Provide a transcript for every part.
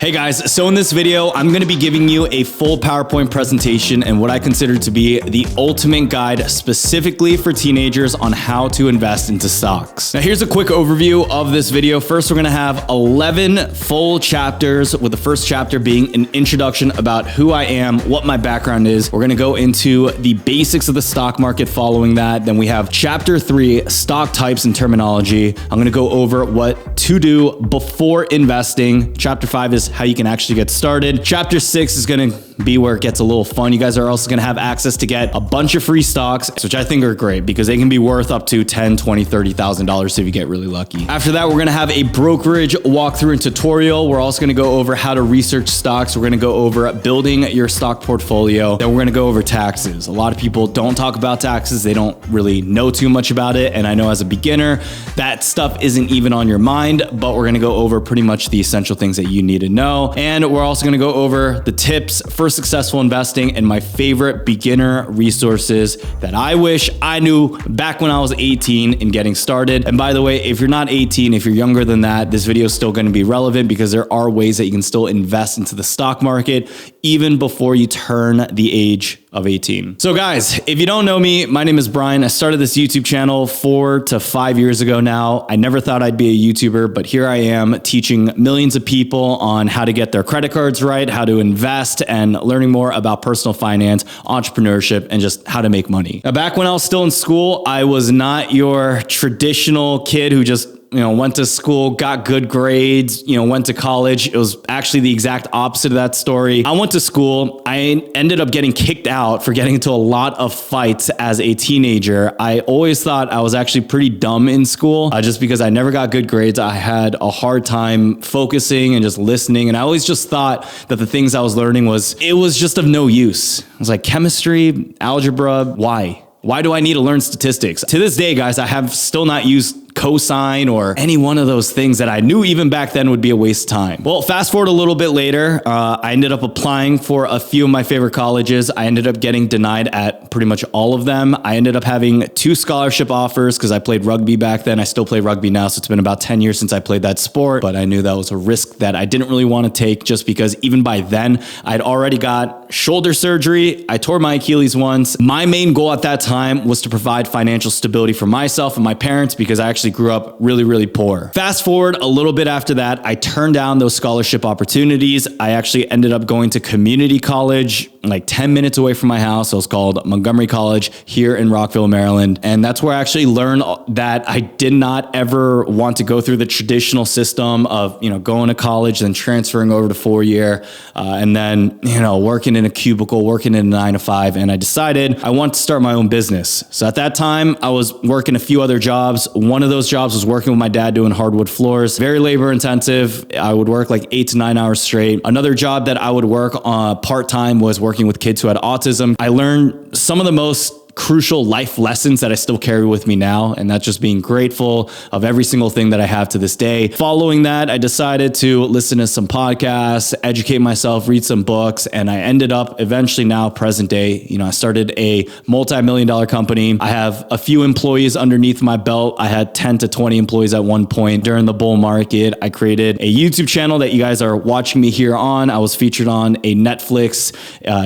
Hey guys, so in this video, I'm going to be giving you a full PowerPoint presentation and what I consider to be the ultimate guide specifically for teenagers on how to invest into stocks. Now here's a quick overview of this video. First, we're going to have 11 full chapters, with the first chapter being an introduction about who I am, what my background is. We're going to go into the basics of the stock market following that. Then we have chapter 3, stock types and terminology. I'm going to go over what to do before investing. Chapter 5 is how you can actually get started. Chapter 6 is going to be where it gets a little fun. You guys are also going to have access to get a bunch of free stocks, which I think are great because they can be worth up to $10,000, $20,000, $30,000 if you get really lucky. After that, we're going to have a brokerage walkthrough and tutorial. We're also going to go over how to research stocks. We're going to go over building your stock portfolio. Then we're going to go over taxes. A lot of people don't talk about taxes. They don't really know too much about it. And I know as a beginner, that stuff isn't even on your mind, but we're going to go over pretty much the essential things that you need to know. And we're also going to go over the tips for successful investing and my favorite beginner resources that I wish I knew back when I was 18 in getting started. And by the way, if you're not 18, if you're younger than that, this video is still going to be relevant because there are ways that you can still invest into the stock market even before you turn the age of 18. So guys, if you don't know me, my name is Brian. I started this YouTube channel 4 to 5 years ago now. I never thought I'd be a YouTuber, but here I am teaching millions of people on how to get their credit cards right, how to invest, and learning more about personal finance, entrepreneurship, and just how to make money. Now, back when I was still in school, I was not your traditional kid who just went to school, got good grades, went to college. It was actually the exact opposite of that story. I went to school. I ended up getting kicked out for getting into a lot of fights as a teenager. I always thought I was actually pretty dumb in school just because I never got good grades. I had a hard time focusing and just listening. And I always just thought that the things I was learning was just of no use. It was like chemistry, algebra. Why? Why do I need to learn statistics? To this day, guys, I have still not used cosine or any one of those things that I knew even back then would be a waste of time. Well, fast forward a little bit later, I ended up applying for a few of my favorite colleges. I ended up getting denied at pretty much all of them. I ended up having 2 scholarship offers because I played rugby back then. I still play rugby now, so it's been about 10 years since I played that sport, but I knew that was a risk that I didn't really want to take just because even by then, I'd already got shoulder surgery. I tore my Achilles once. My main goal at that time was to provide financial stability for myself and my parents because I actually grew up really, really poor. Fast forward a little bit after that, I turned down those scholarship opportunities. I actually ended up going to community college like 10 minutes away from my house. It was called Montgomery College here in Rockville, Maryland. And that's where I actually learned that I did not ever want to go through the traditional system of, going to college, then transferring over to 4-year, and then, working in a cubicle, working in a 9 to 5. And I decided I want to start my own business. So at that time, I was working a few other jobs. One of those jobs was working with my dad doing hardwood floors, very labor intensive. I would work like 8 to 9 hours straight. Another job that I would work part-time was working with kids who had autism. I learned some of the most crucial life lessons that I still carry with me now. And that's just being grateful of every single thing that I have to this day. Following that, I decided to listen to some podcasts, educate myself, read some books. And I ended up eventually now present day, I started a multi-million-dollar company. I have a few employees underneath my belt. I had 10 to 20 employees at one point during the bull market. I created a YouTube channel that you guys are watching me here on. I was featured on a Netflix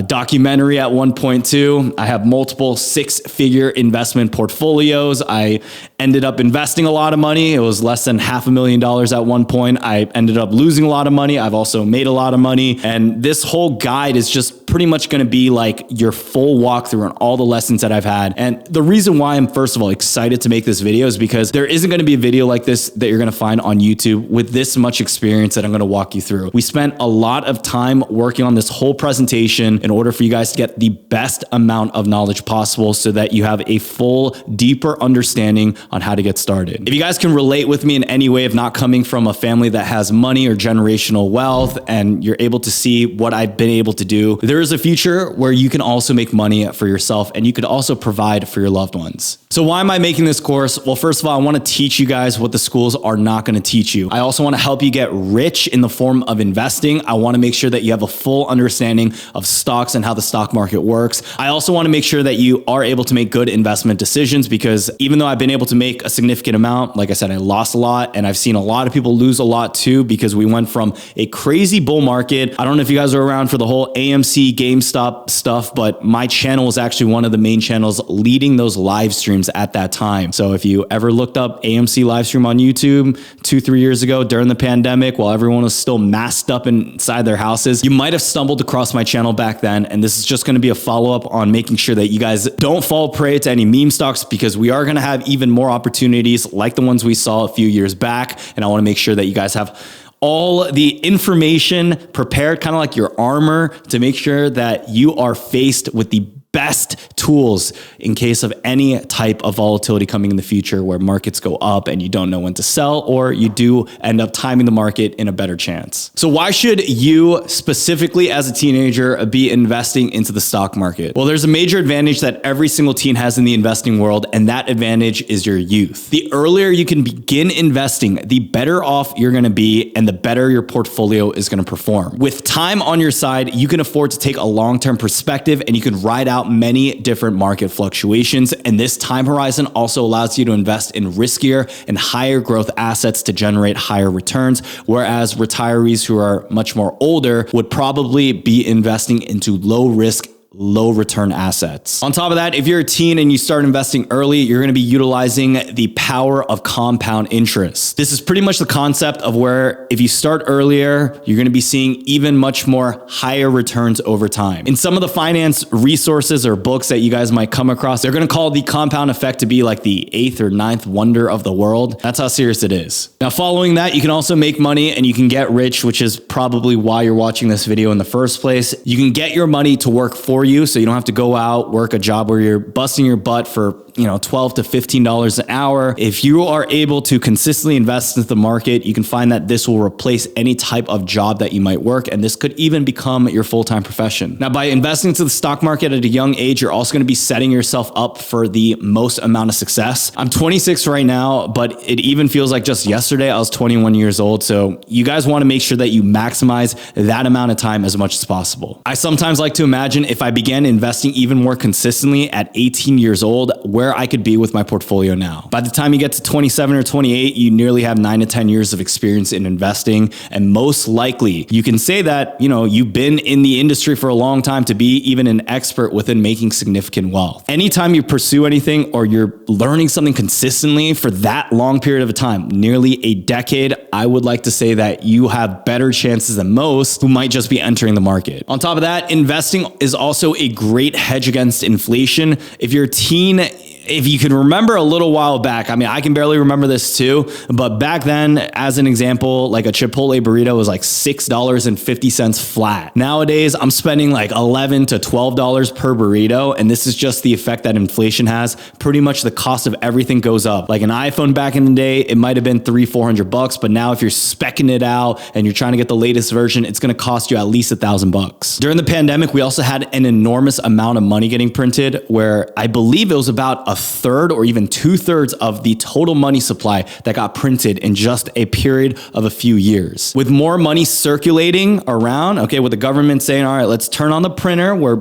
documentary at one point too. I have multiple 6-figure investment portfolios. I ended up investing a lot of money. It was less than $500,000 at one point. I ended up losing a lot of money. I've also made a lot of money. And this whole guide is just pretty much going to be like your full walkthrough on all the lessons that I've had. And the reason why I'm first of all excited to make this video is because there isn't going to be a video like this that you're going to find on YouTube with this much experience that I'm going to walk you through. We spent a lot of time working on this whole presentation in order for you guys to get the best amount of knowledge possible so that you have a full, deeper understanding on how to get started. If you guys can relate with me in any way of not coming from a family that has money or generational wealth and you're able to see what I've been able to do, there is a future where you can also make money for yourself and you could also provide for your loved ones. So why am I making this course? Well, first of all, I want to teach you guys what the schools are not going to teach you. I also want to help you get rich in the form of investing. I want to make sure that you have a full understanding of stocks and how the stock market works. I also want to make sure that you are able to make good investment decisions, because even though I've been able to make a significant amount, like I said, I lost a lot, and I've seen a lot of people lose a lot too, because we went from a crazy bull market. I don't know if you guys are around for the whole AMC GameStop stuff, but my channel was actually one of the main channels leading those live streams at that time. So if you ever looked up AMC live stream on YouTube 2-3 years ago during the pandemic, while everyone was still masked up inside their houses, you might have stumbled across my channel back then. And this is just going to be a follow-up on making sure that you guys don't fall prey to any meme stocks, because we are going to have even more opportunities like the ones we saw a few years back. And I want to make sure that you guys have all the information prepared, kind of like your armor, to make sure that you are faced with the best tools in case of any type of volatility coming in the future, where markets go up and you don't know when to sell, or you do end up timing the market in a better chance. So why should you specifically as a teenager be investing into the stock market? Well, there's a major advantage that every single teen has in the investing world, and that advantage is your youth. The earlier you can begin investing, the better off you're going to be, and the better your portfolio is going to perform. With time on your side, you can afford to take a long-term perspective, and you can ride out many different market fluctuations. And this time horizon also allows you to invest in riskier and higher growth assets to generate higher returns, whereas retirees who are much more older would probably be investing into low risk, low return assets. On top of that, if you're a teen and you start investing early, you're going to be utilizing the power of compound interest. This is pretty much the concept of where if you start earlier, you're going to be seeing even much more higher returns over time. In some of the finance resources or books that you guys might come across, they're going to call the compound effect to be like the 8th or 9th wonder of the world. That's how serious it is. Now, following that, you can also make money and you can get rich, which is probably why you're watching this video in the first place. You can get your money to work for you, so you don't have to go out, work a job where you're busting your butt for $12 to $15 an hour. If you are able to consistently invest into the market, you can find that this will replace any type of job that you might work, and this could even become your full-time profession. Now, by investing into the stock market at a young age, you're also going to be setting yourself up for the most amount of success. I'm 26 right now, but it even feels like just yesterday I was 21 years old. So you guys want to make sure that you maximize that amount of time as much as possible. I sometimes like to imagine if I began investing even more consistently at 18 years old, where I could be with my portfolio now. By the time you get to 27 or 28, you nearly have 9 to 10 years of experience in investing. And most likely you can say that, you've been in the industry for a long time to be even an expert within making significant wealth. Anytime you pursue anything or you're learning something consistently for that long period of a time, nearly a decade, I would like to say that you have better chances than most who might just be entering the market. On top of that, investing is also a great hedge against inflation. If you're a teen, if you can remember a little while back, I can barely remember this too, but back then, as an example, like a Chipotle burrito was like $6.50 flat. Nowadays, I'm spending like $11 to $12 per burrito, and this is just the effect that inflation has. Pretty much the cost of everything goes up. Like an iPhone back in the day, it might have been $300-$400, but now if you're speccing it out and you're trying to get the latest version, it's going to cost you at least $1,000. During the pandemic, we also had an enormous amount of money getting printed, where I believe it was about a third or even 2/3 of the total money supply that got printed in just a period of a few years. With more money circulating around, with the government saying, all right, let's turn on the printer, we're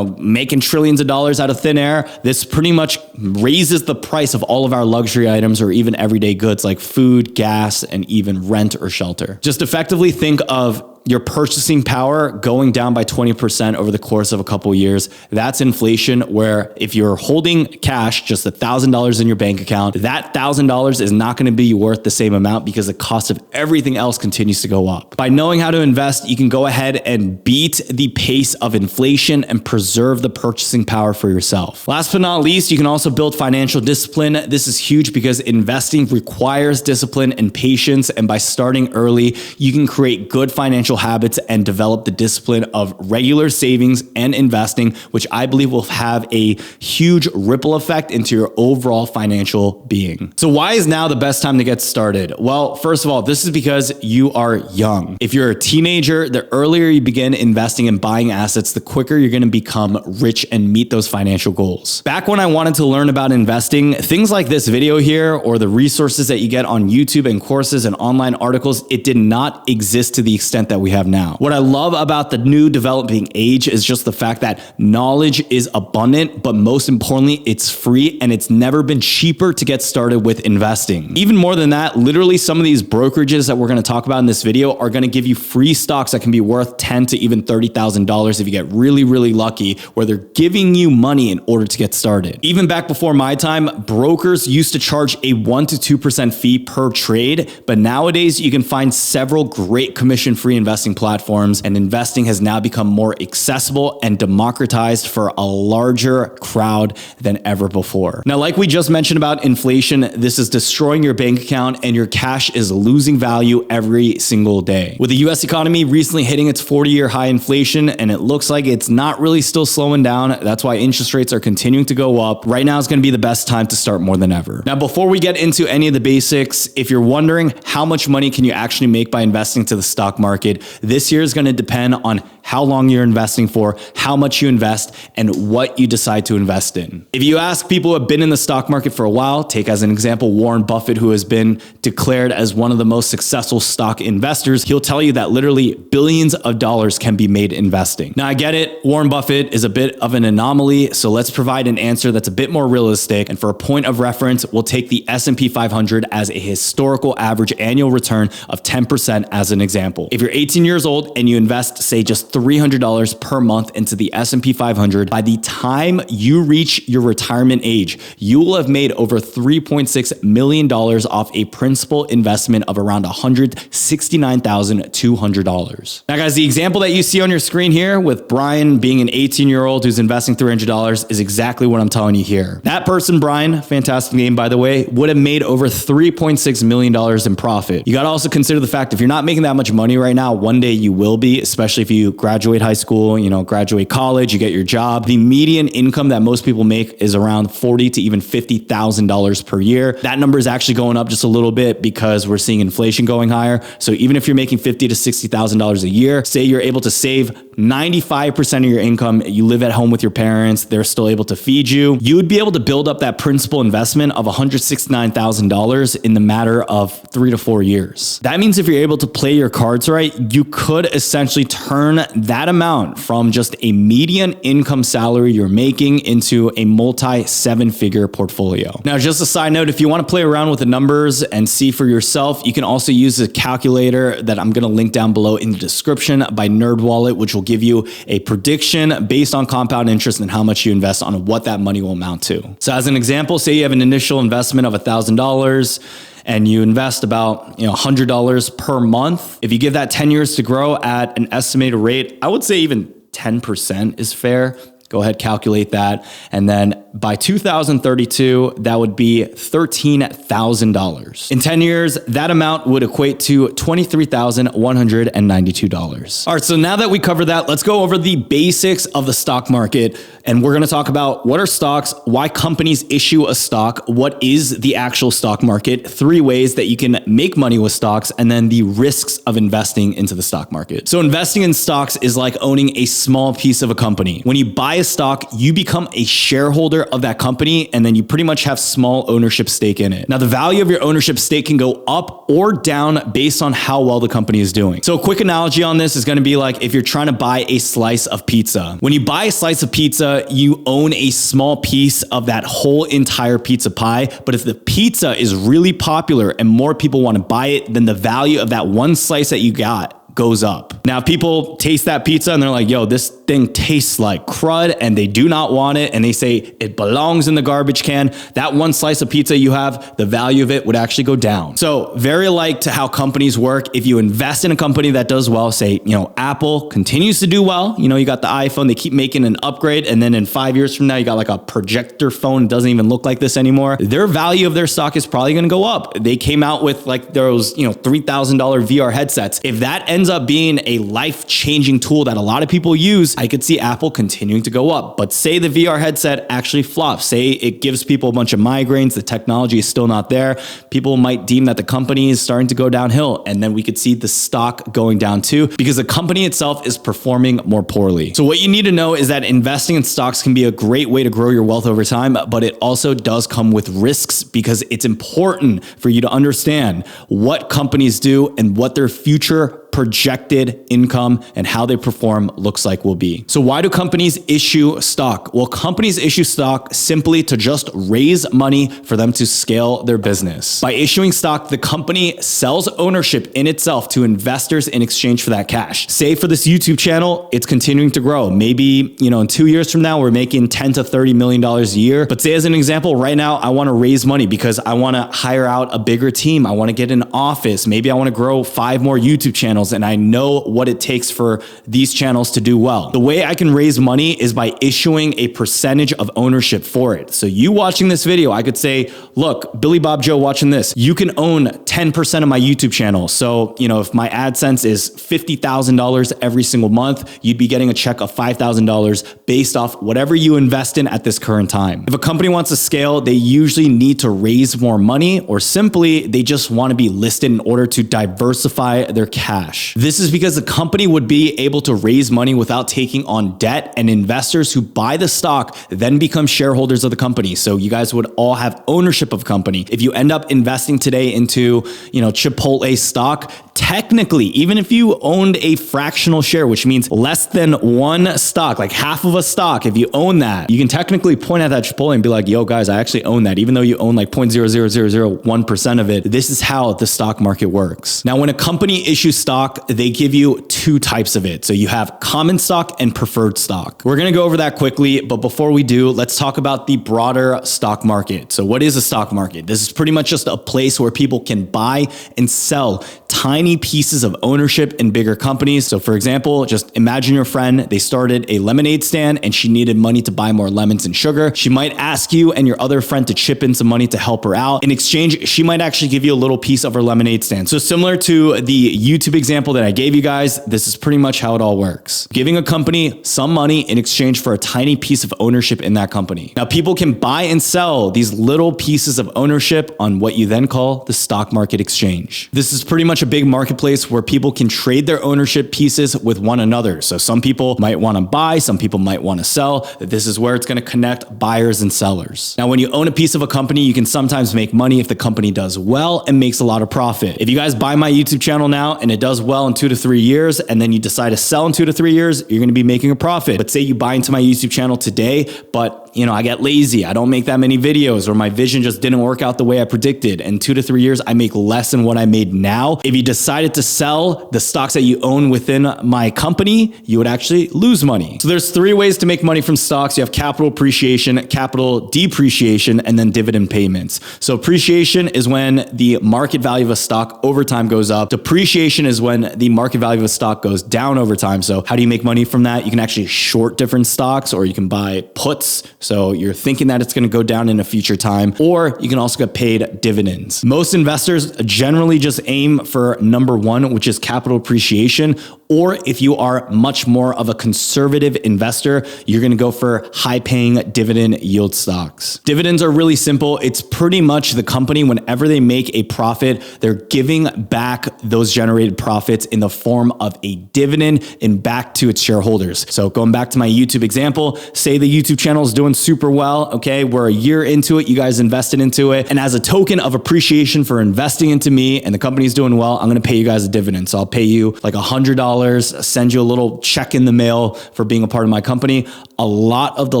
making trillions of dollars out of thin air. This pretty much raises the price of all of our luxury items or even everyday goods like food, gas, and even rent or shelter. Just effectively think of your purchasing power going down by 20% over the course of a couple of years. That's inflation, where if you're holding cash, just $1,000 in your bank account, that $1,000 is not going to be worth the same amount because the cost of everything else continues to go up. By knowing how to invest, you can go ahead and beat the pace of inflation and preserve the purchasing power for yourself. Last but not least, you can also build financial discipline. This is huge because investing requires discipline and patience. And by starting early, you can create good financial habits and develop the discipline of regular savings and investing, which I believe will have a huge ripple effect into your overall financial being. So why is now the best time to get started? Well, first of all, this is because you are young. If you're a teenager, the earlier you begin investing and buying assets, the quicker you're going to become rich and meet those financial goals. Back when I wanted to learn about investing, things like this video here or the resources that you get on YouTube and courses and online articles, it did not exist to the extent that we have now. What I love about the new developing age is just the fact that knowledge is abundant, but most importantly, it's free and it's never been cheaper to get started with investing. Even more than that, literally some of these brokerages that we're going to talk about in this video are going to give you free stocks that can be worth $10,000 to even $30,000 if you get really, really lucky, where they're giving you money in order to get started. Even back before my time, brokers used to charge a 1% to 2% fee per trade, but nowadays you can find several great commission-free investing platforms, and investing has now become more accessible and democratized for a larger crowd than ever before. Now, like we just mentioned about inflation, this is destroying your bank account and your cash is losing value every single day. With the US economy recently hitting its 40-year high inflation, and it looks like it's not really still slowing down, that's why interest rates are continuing to go up. Right now is going to be the best time to start more than ever. Now, before we get into any of the basics, if you're wondering how much money can you actually make by investing to the stock market, this year is going to depend on how long you're investing for, how much you invest, and what you decide to invest in. If you ask people who have been in the stock market for a while, take as an example Warren Buffett, who has been declared as one of the most successful stock investors, he'll tell you that literally billions of dollars can be made investing. Now, I get it, Warren Buffett is a bit of an anomaly, so let's provide an answer that's a bit more realistic. And for a point of reference, we'll take the S&P 500 as a historical average annual return of 10% as an example. If you're 18 years old and you invest, say, just $300 per month into the S&P 500, by the time you reach your retirement age, you will have made over $3.6 million off a principal investment of around $169,200. Now, guys, the example that you see on your screen here with Brian being an 18-year-old who's investing $300 is exactly what I'm telling you here. That person, Brian, fantastic name, by the way, would have made over $3.6 million in profit. You got to also consider the fact if you're not making that much money right now, one day you will be, especially if you graduate high school, graduate college, you get your job. The median income that most people make is around $40,000 to even $50,000 per year. That number is actually going up just a little bit because we're seeing inflation going higher. So even if you're making $50,000 to $60,000 a year, say you're able to save 95% of your income, you live at home with your parents, they're still able to feed you, you would be able to build up that principal investment of $169,000 in the matter of 3 to 4 years. That means if you're able to play your cards right, you could essentially turn that amount from just a median income salary you're making into a multi-7-figure portfolio. Now, just a side note, if you want to play around with the numbers and see for yourself, you can also use a calculator that I'm going to link down below in the description by NerdWallet, which will give you a prediction based on compound interest and how much you invest on what that money will amount to. So as an example, say you have an initial investment of $1,000 and you invest about $100 per month. If you give that 10 years to grow at an estimated rate, I would say even 10% is fair. Go ahead, calculate that. And then by 2032, that would be $13,000. In 10 years, that amount would equate to $23,192. All right, so now that we covered that, let's go over the basics of the stock market. And we're gonna talk about what are stocks, why companies issue a stock, what is the actual stock market, 3 ways that you can make money with stocks, and then the risks of investing into the stock market. So investing in stocks is like owning a small piece of a company. When you buy a stock, you become a shareholder of that company, and then you pretty much have small ownership stake in it. Now, the value of your ownership stake can go up or down based on how well the company is doing. So a quick analogy on this is going to be like if you're trying to buy a slice of pizza. When you buy a slice of pizza, you own a small piece of that whole entire pizza pie. But if the pizza is really popular and more people want to buy it, then the value of that one slice that you got goes up. Now, if people taste that pizza and they're like, yo, this thing tastes like crud and they do not want it and they say it belongs in the garbage can, that one slice of pizza you have, the value of it would actually go down. So very alike to how companies work. If you invest in a company that does well, say, Apple continues to do well, you got the iPhone, they keep making an upgrade, and then in 5 years from now, you got like a projector phone, it doesn't even look like this anymore. Their value of their stock is probably going to go up. They came out with like those, $3,000 VR headsets. If that ends up being a life-changing tool that a lot of people use, I could see Apple continuing to go up. But say the VR headset actually flops, say it gives people a bunch of migraines, the technology is still not there, people might deem that the company is starting to go downhill, and then we could see the stock going down too, because the company itself is performing more poorly. So what you need to know is that investing in stocks can be a great way to grow your wealth over time, but it also does come with risks, because it's important for you to understand what companies do and what their future projected income and how they perform looks like will be. So why do companies issue stock? Well, companies issue stock simply to just raise money for them to scale their business. By issuing stock, the company sells ownership in itself to investors in exchange for that cash. Say for this YouTube channel, it's continuing to grow. Maybe, in 2 years from now, we're making $10 to $30 million a year. But say as an example, right now, I want to raise money because I want to hire out a bigger team. I want to get an office. Maybe I want to grow 5 more YouTube channels, and I know what it takes for these channels to do well. The way I can raise money is by issuing a percentage of ownership for it. So you watching this video, I could say, look, Billy Bob Joe watching this, you can own 10% of my YouTube channel. So, if my AdSense is $50,000 every single month, you'd be getting a check of $5,000 based off whatever you invest in at this current time. If a company wants to scale, they usually need to raise more money, or simply they just want to be listed in order to diversify their cash. This is because the company would be able to raise money without taking on debt, and investors who buy the stock then become shareholders of the company. So you guys would all have ownership of company. If you end up investing today into, Chipotle stock, technically, even if you owned a fractional share, which means less than one stock, like half of a stock, if you own that, you can technically point at that Chipotle and be like, yo guys, I actually own that. Even though you own like 0.00001% of it, this is how the stock market works. Now, when a company issues stock, they give you 2 types of it. So you have common stock and preferred stock. We're going to go over that quickly, but before we do, let's talk about the broader stock market. So what is a stock market? This is pretty much just a place where people can buy and sell tiny pieces of ownership in bigger companies. So for example, just imagine your friend, they started a lemonade stand and she needed money to buy more lemons and sugar. She might ask you and your other friend to chip in some money to help her out. In exchange, she might actually give you a little piece of her lemonade stand. So similar to the YouTube example that I gave you guys, this is pretty much how it all works. Giving a company some money in exchange for a tiny piece of ownership in that company. Now, people can buy and sell these little pieces of ownership on what you then call the stock market exchange. This is pretty much a big marketplace where people can trade their ownership pieces with one another. So some people might want to buy, some people might want to sell. This is where it's going to connect buyers and sellers. Now, when you own a piece of a company, you can sometimes make money if the company does well and makes a lot of profit. If you guys buy my YouTube channel now and it does well in 2 to 3 years, and then you decide to sell in 2 to 3 years, you're going to be making a profit. But say you buy into my YouTube channel today, but I get lazy. I don't make that many videos, or my vision just didn't work out the way I predicted. In 2 to 3 years, I make less than what I made now. If you decided to sell the stocks that you own within my company, you would actually lose money. So there's 3 ways to make money from stocks. You have capital appreciation, capital depreciation, and then dividend payments. So appreciation is when the market value of a stock over time goes up. Depreciation is when the market value of a stock goes down over time. So how do you make money from that? You can actually short different stocks, or you can buy puts. So you're thinking that it's going to go down in a future time, or you can also get paid dividends. Most investors generally just aim for number 1, which is capital appreciation. Or if you are much more of a conservative investor, you're going to go for high paying dividend yield stocks. Dividends are really simple. It's pretty much the company, whenever they make a profit, they're giving back those generated profits in the form of a dividend and back to its shareholders. So going back to my YouTube example, say the YouTube channel is doing doing super well. Okay. We're a year into it. You guys invested into it. And as a token of appreciation for investing into me and the company's doing well, I'm going to pay you guys a dividend. So I'll pay you like $100, send you a little check in the mail for being a part of my company. A lot of the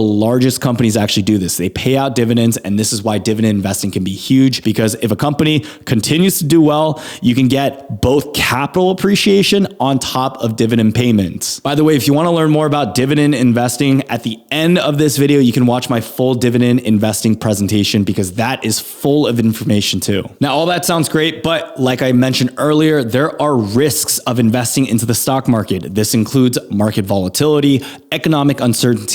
largest companies actually do this. They pay out dividends, and this is why dividend investing can be huge, because if a company continues to do well, you can get both capital appreciation on top of dividend payments. By the way, if you want to learn more about dividend investing, at the end of this video, you can watch my full dividend investing presentation, because that is full of information too. Now, all that sounds great, but like I mentioned earlier, there are risks of investing into the stock market. This includes market volatility, economic uncertainty,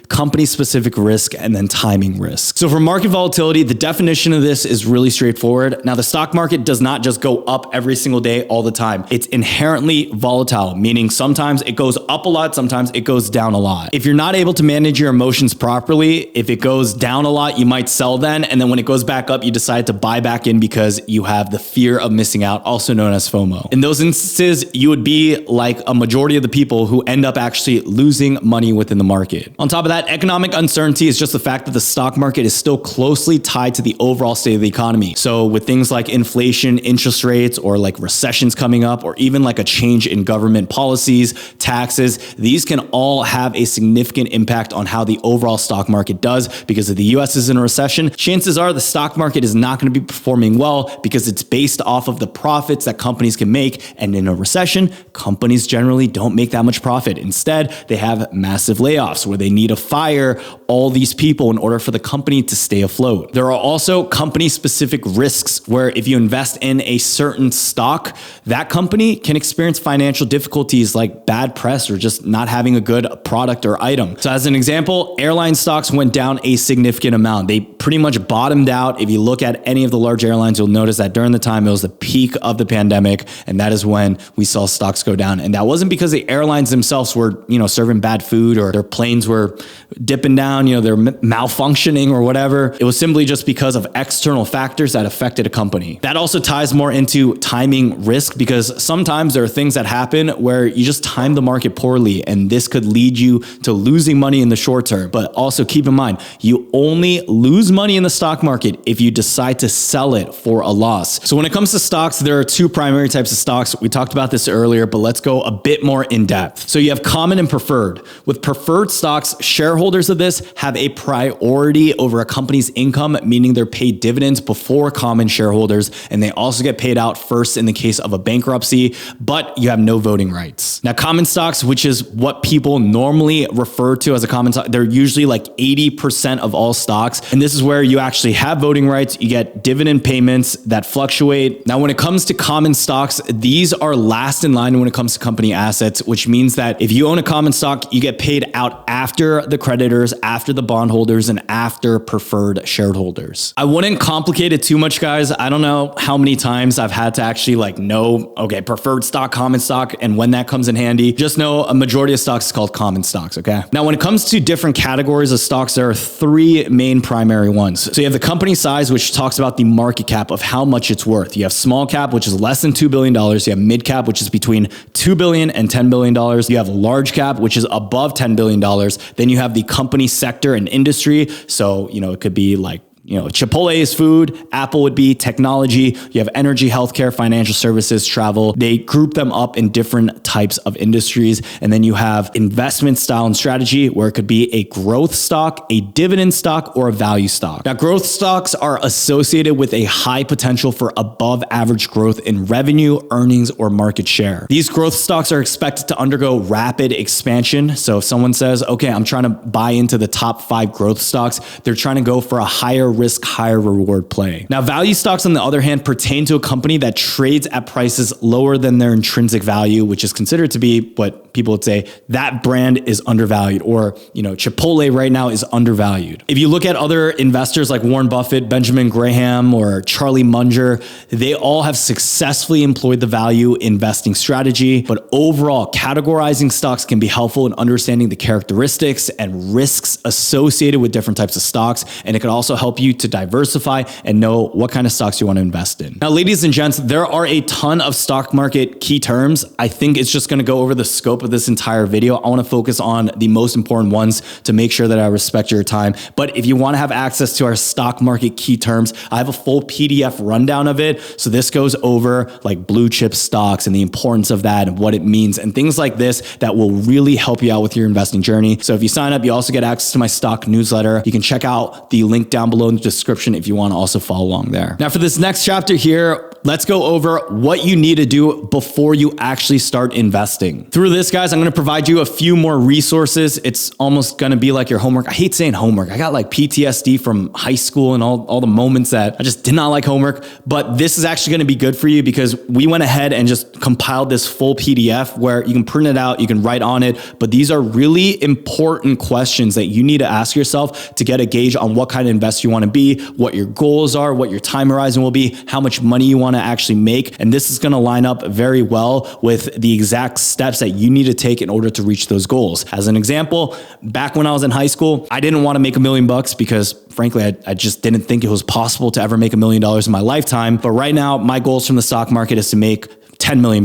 company-specific risk, and then timing risk. So for market volatility, the definition of this is really straightforward. Now, the stock market does not just go up every single day all the time. It's inherently volatile, meaning sometimes it goes up a lot, sometimes it goes down a lot. If you're not able to manage your emotions properly, if it goes down a lot, you might sell then, and then when it goes back up, you decide to buy back in because you have the fear of missing out, also known as FOMO. In those instances, you would be like a majority of the people who end up actually losing money within the market. On top of that, economic uncertainty is just the fact that the stock market is still closely tied to the overall state of the economy. So with things like inflation, interest rates, or like recessions coming up, or even like a change in government policies, taxes, these can all have a significant impact on how the overall stock market does, because if the US is in a recession, chances are the stock market is not going to be performing well because it's based off of the profits that companies can make. And in a recession, companies generally don't make that much profit. Instead, they have massive layoffs where they need to fire all these people in order for the company to stay afloat. There are also company-specific risks where if you invest in a certain stock, that company can experience financial difficulties like bad press or just not having a good product or item. So as an example, airline stocks went down a significant amount. They pretty much bottomed out. If you look at any of the large airlines, you'll notice that during the time it was the peak of the pandemic, and that is when we saw stocks go down. And that wasn't because the airlines themselves were, serving bad food or their planes were dipping down, they're malfunctioning or whatever. It was simply just because of external factors that affected a company. That also ties more into timing risk, because sometimes there are things that happen where you just time the market poorly, and this could lead you to losing money in the short term. But also keep in mind, you only lose money in the stock market if you decide to sell it for a loss. So when it comes to stocks, there are two primary types of stocks. We talked about this earlier, but let's go a bit more in depth. So you have common and preferred. With preferred stocks, shareholders of this have a priority over a company's income, meaning they're paid dividends before common shareholders, and they also get paid out first in the case of a bankruptcy, but you have no voting rights. Now, common stocks, which is what people normally refer to as a common stock, they're usually like 80% of all stocks, and this is where you actually have voting rights. You get dividend payments that fluctuate. Now, when it comes to common stocks, these are last in line when it comes to company assets, which means that if you own a common stock, you get paid out after the creditors, after the bondholders, and after preferred shareholders. I wouldn't complicate it too much, guys. I don't know how many times I've had to actually know, okay, preferred stock, common stock, and when that comes in handy. Just know a majority of stocks is called common stocks, okay? Now, when it comes to different categories of stocks, there are three main primary ones. So you have the company size, which talks about the market cap of how much it's worth. You have small cap, which is less than $2 billion. You have mid cap, which is between $2 billion and $10 billion. You have large cap, which is above $10 billion. Then you have the company sector and industry. So, it could be like, Chipotle is food, Apple would be technology, you have energy, healthcare, financial services, travel. They group them up in different types of industries. And then you have investment style and strategy, where it could be a growth stock, a dividend stock, or a value stock. Now, growth stocks are associated with a high potential for above average growth in revenue, earnings, or market share. These growth stocks are expected to undergo rapid expansion. So if someone says, okay, I'm trying to buy into the top 5 growth stocks, they're trying to go for a higher risk, higher reward play. Now, value stocks, on the other hand, pertain to a company that trades at prices lower than their intrinsic value, which is considered to be what people would say that brand is undervalued, or, Chipotle right now is undervalued. If you look at other investors like Warren Buffett, Benjamin Graham, or Charlie Munger, they all have successfully employed the value investing strategy. But overall, categorizing stocks can be helpful in understanding the characteristics and risks associated with different types of stocks. And it can also help you you to diversify and know what kind of stocks you want to invest in. Now, ladies and gents, there are a ton of stock market key terms. I think it's just going to go over the scope of this entire video. I want to focus on the most important ones to make sure that I respect your time. But if you want to have access to our stock market key terms, I have a full PDF rundown of it. So this goes over like blue chip stocks and the importance of that and what it means and things like this that will really help you out with your investing journey. So if you sign up, you also get access to my stock newsletter. You can check out the link down below in the description if you want to also follow along there. Now for this next chapter here, let's go over what you need to do before you actually start investing. Through this, guys, I'm going to provide you a few more resources. It's almost going to be like your homework. I hate saying homework. I got like PTSD from high school and all the moments that I just did not like homework. But this is actually going to be good for you because we went ahead and just compiled this full PDF where you can print it out, you can write on it. But these are really important questions that you need to ask yourself to get a gauge on what kind of investor you want to be, what your goals are, what your time horizon will be, how much money you want to actually make. And this is going to line up very well with the exact steps that you need to take in order to reach those goals. As an example, back when I was in high school, I didn't want to make $1 million because frankly, I just didn't think it was possible to ever make $1 million in my lifetime. But right now, my goals from the stock market is to make $10 million.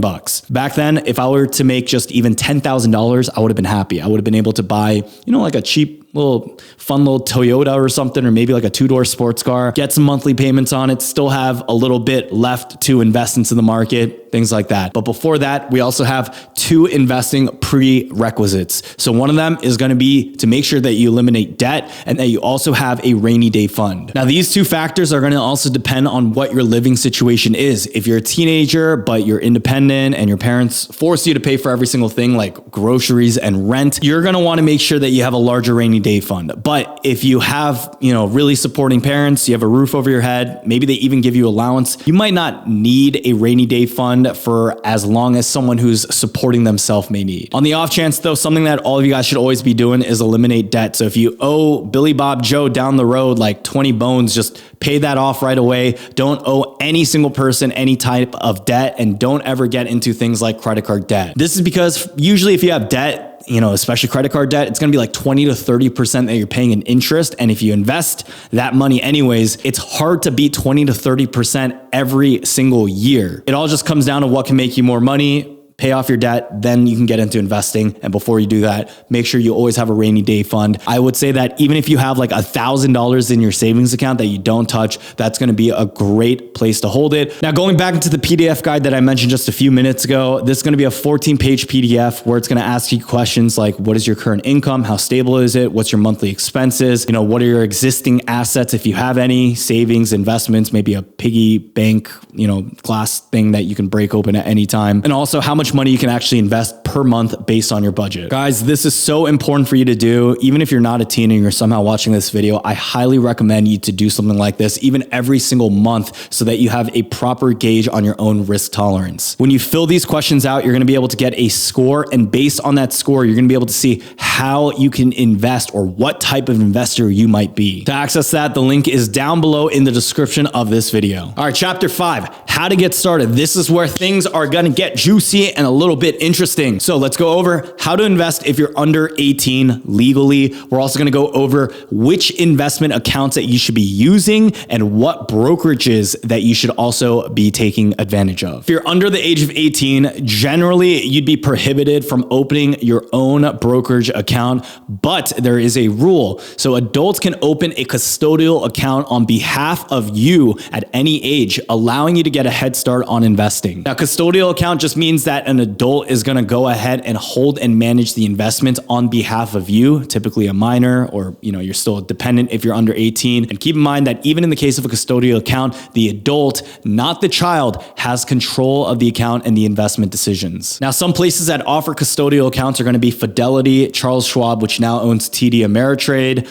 Back then, if I were to make just even $10,000, I would have been happy. I would have been able to buy, like a cheap little fun little Toyota or something, or maybe like a 2-door sports car, get some monthly payments on it, still have a little bit left to invest into the market, things like that. But before that, we also have 2 investing prerequisites. So one of them is going to be to make sure that you eliminate debt and that you also have a rainy day fund. Now, these 2 factors are going to also depend on what your living situation is. If you're a teenager, but you're independent and your parents force you to pay for every single thing like groceries and rent, you're going to want to make sure that you have a larger rainy day fund. But if you have, really supporting parents, you have a roof over your head, maybe they even give you allowance, you might not need a rainy day fund for as long as someone who's supporting themselves may need. On the off chance though, something that all of you guys should always be doing is eliminate debt. So if you owe Billy Bob Joe down the road like 20 bones, just pay that off right away. Don't owe any single person any type of debt, and don't ever get into things like credit card debt. This is because usually if you have debt, especially credit card debt, it's going to be like 20 to 30% that you're paying in interest. And if you invest that money anyways, it's hard to beat 20 to 30% every single year. It all just comes down to what can make you more money. Pay off your debt, then you can get into investing. And before you do that, make sure you always have a rainy day fund. I would say that even if you have like $1,000 in your savings account that you don't touch, that's going to be a great place to hold it. Now, going back into the PDF guide that I mentioned just a few minutes ago, this is going to be a 14-page PDF where it's going to ask you questions like, what is your current income? How stable is it? What's your monthly expenses? What are your existing assets? If you have any savings, investments, maybe a piggy bank, glass thing that you can break open at any time. And also how much money you can actually invest per month based on your budget. Guys, this is so important for you to do. Even if you're not a teen and you're somehow watching this video, I highly recommend you to do something like this, even every single month, so that you have a proper gauge on your own risk tolerance. When you fill these questions out, you're going to be able to get a score. And based on that score, you're going to be able to see how you can invest or what type of investor you might be. To access that, the link is down below in the description of this video. All right, chapter 5, how to get started. This is where things are going to get juicy and a little bit interesting. So let's go over how to invest if you're under 18 legally. We're also going to go over which investment accounts that you should be using and what brokerages that you should also be taking advantage of. If you're under the age of 18, generally you'd be prohibited from opening your own brokerage account, but there is a rule. So adults can open a custodial account on behalf of you at any age, allowing you to get a head start on investing. Now, custodial account just means that an adult is going to go ahead and hold and manage the investment on behalf of you, typically a minor, or you're still a dependent if you're under 18. And keep in mind that even in the case of a custodial account, the adult, not the child, has control of the account and the investment decisions. Now, some places that offer custodial accounts are going to be Fidelity, Charles Schwab, which now owns TD Ameritrade,